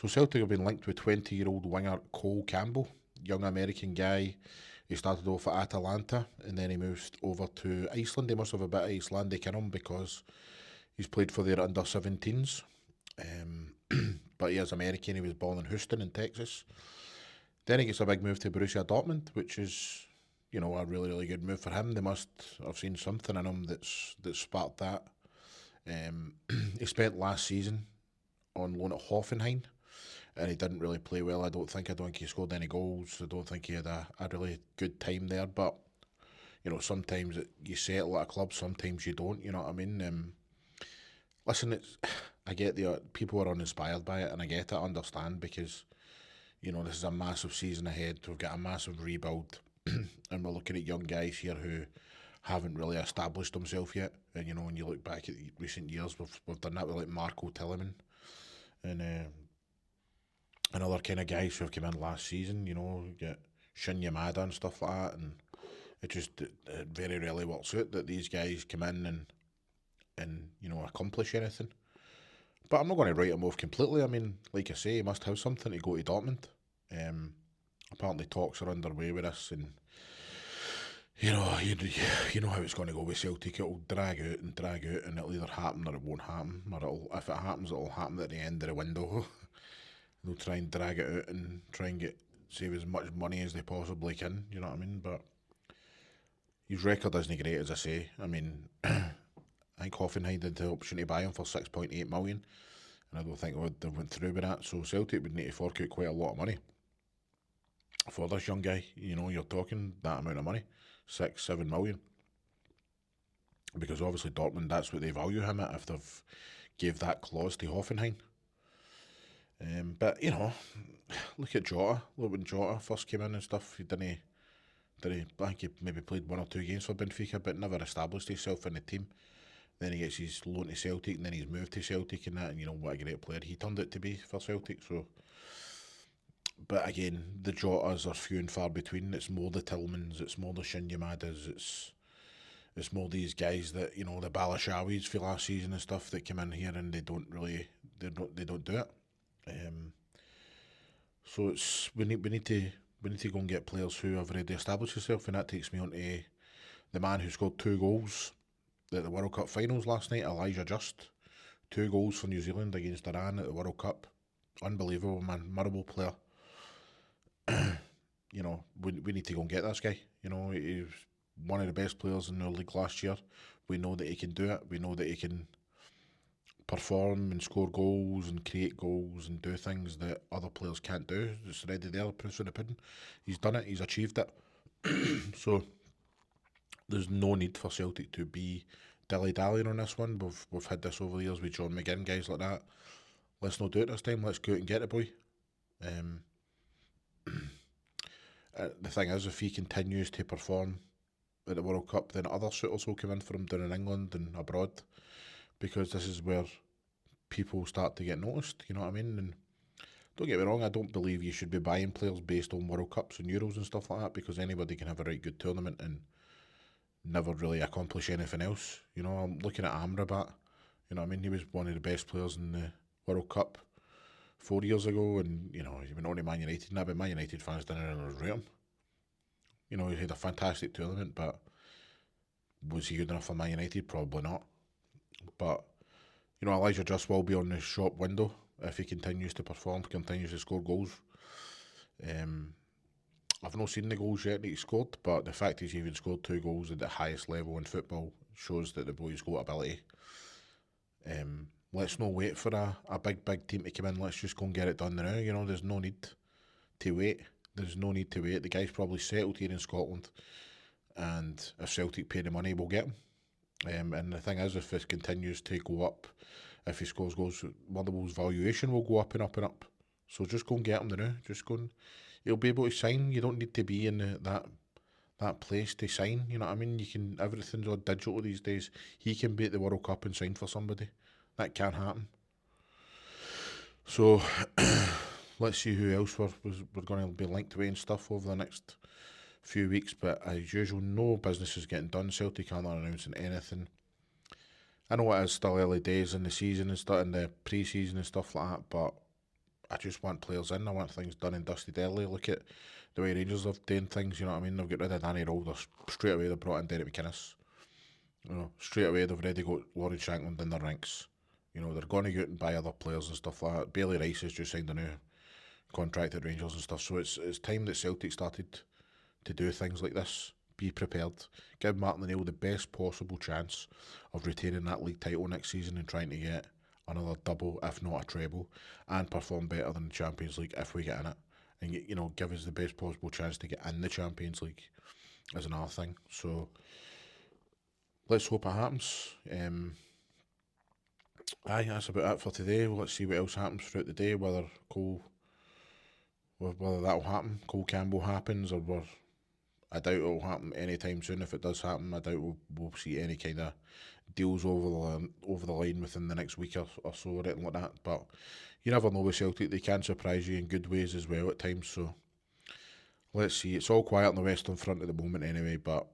So Celtic have been linked with 20-year-old winger Cole Campbell, young American guy. He started off at Atalanta and then he moved over to Iceland. He must have a bit of Icelandic in him because he's played for their under 17s. Um, but he is American. He was born in Houston in Texas. Then he gets a big move to Borussia Dortmund, which is, a really, really good move for him. They must have seen something in him that sparked that. He spent last season on loan at Hoffenheim, and he didn't really play well. I don't think he scored any goals. I don't think he had a really good time there. But sometimes you settle at a club, sometimes you don't. You know what I mean? Listen, I get the people are uninspired by it, and I get it. I understand because this is a massive season ahead. We've got a massive rebuild, and we're looking at young guys here who haven't really established themselves yet. And when you look back at recent years, we've done that with like Marco Tilleman and other kind of guys who have come in last season. Get Shin Yamada and stuff like that, and it very rarely works out that these guys come in and accomplish anything. But I'm not going to write him off completely. I mean, like I say, he must have something to go to Dortmund. Apparently talks are underway with this, and you know how it's going to go with Celtic. It'll drag out, and it'll either happen or it won't happen. Or if it happens, it'll happen at the end of the window. They'll try and drag it out and try and save as much money as they possibly can. You know what I mean? But his record isn't great, as I say. I mean, I think Hoffenheim had the option to buy him for 6.8 million, and I don't think they went through with that. So Celtic would need to fork out quite a lot of money for this young guy. You're talking that amount of money, 6-7 million, because obviously Dortmund, that's what they value him at if they've gave that clause to Hoffenheim. But look at Jota. Look when Jota first came in and stuff. He didn't. I think he maybe played 1 or 2 games for Benfica, but never established himself in the team. Then he gets his loan to Celtic, and then he's moved to Celtic and that. And what a great player he turned out to be for Celtic. So, but again, the Jotas are few and far between. It's more the Tillmans, it's more the Shinyamadas, it's more these guys that the Balashawis for last season and stuff that come in here and they don't do it. So we need to go and get players who have already established themselves, and that takes me on to the man who scored 2 goals at the World Cup finals last night, Elijah Just. 2 goals for New Zealand against Iran at the World Cup. Unbelievable, man. Memorable player. We need to go and get this guy. He's one of the best players in the league last year. We know that he can do it. We know that he can perform and score goals and create goals and do things that other players can't do. It's already there, proof in the pudding. He's done it, he's achieved it. So there's no need for Celtic to be dilly-dallying on this one. We've had this over the years with John McGinn, guys like that. Let's not do it this time. Let's go out and get the boy. The thing is, if he continues to perform at the World Cup, then other suitors will come in for him down in England and abroad, because this is where people start to get noticed, you know what I mean? And don't get me wrong, I don't believe you should be buying players based on World Cups and Euros and stuff like that, because anybody can have a right good tournament and never really accomplish anything else. I'm looking at Amrabat, you know what I mean? He was one of the best players in the World Cup 4 years ago, and, he went on to Man United and that, but Man United fans didn't really rate him. He had a fantastic tournament, but was he good enough for Man United? Probably not. But Elijah Just will be on the shop window if he continues to perform, continues to score goals. I've not seen the goals yet that he scored, but the fact he's even scored 2 goals at the highest level in football shows that the boy's got ability. Let's not wait for a big team to come in. Let's just go and get it done now. There's no need to wait. The guy's probably settled here in Scotland, and if Celtic pay the money, we'll get him. And the thing is, if it continues to go up, if he scores goals, Motherwell's valuation will go up and up and up. So just go and get him now. Just go and he'll be able to sign. You don't need to be in that place to sign. You know what I mean? Everything's all digital these days. He can be at the World Cup and sign for somebody. That can't happen. So let's see who else we're going to be linked with and stuff over the next few weeks. But as usual, no business is getting done. Celtic aren't announcing anything. I know it is still early days in the season and stuff, in the pre-season and stuff like that, but I just want players in. I want things done and dusted early. Look at the way Rangers have done things. You know what I mean? They've got rid of Danny Rolder straight away. They brought in Derek McInnes. You know, straight away they've already got Lauren Shankland in their ranks. You know, they're going to go out and buy other players and stuff like that. Bailey Rice has just signed a new contract at Rangers and stuff. So it's time that Celtic started to do things like this. Be prepared. Give Martin O'Neill the best possible chance of retaining that league title next season and trying to get another double, if not a treble, and perform better than the Champions League if we get in it. And you know, give us the best possible chance to get in the Champions League is another thing. So let's hope it happens. Aye, that's about it for today. Well, let's see what else happens throughout the day. Whether that'll happen. Cole Campbell happens, or I doubt it'll happen anytime soon. If it does happen, I doubt we'll see any kind of deals over the line within the next week or so, or anything like that. But you never know with Celtic; they can surprise you in good ways as well at times. So let's see. It's all quiet on the Western Front at the moment, anyway. But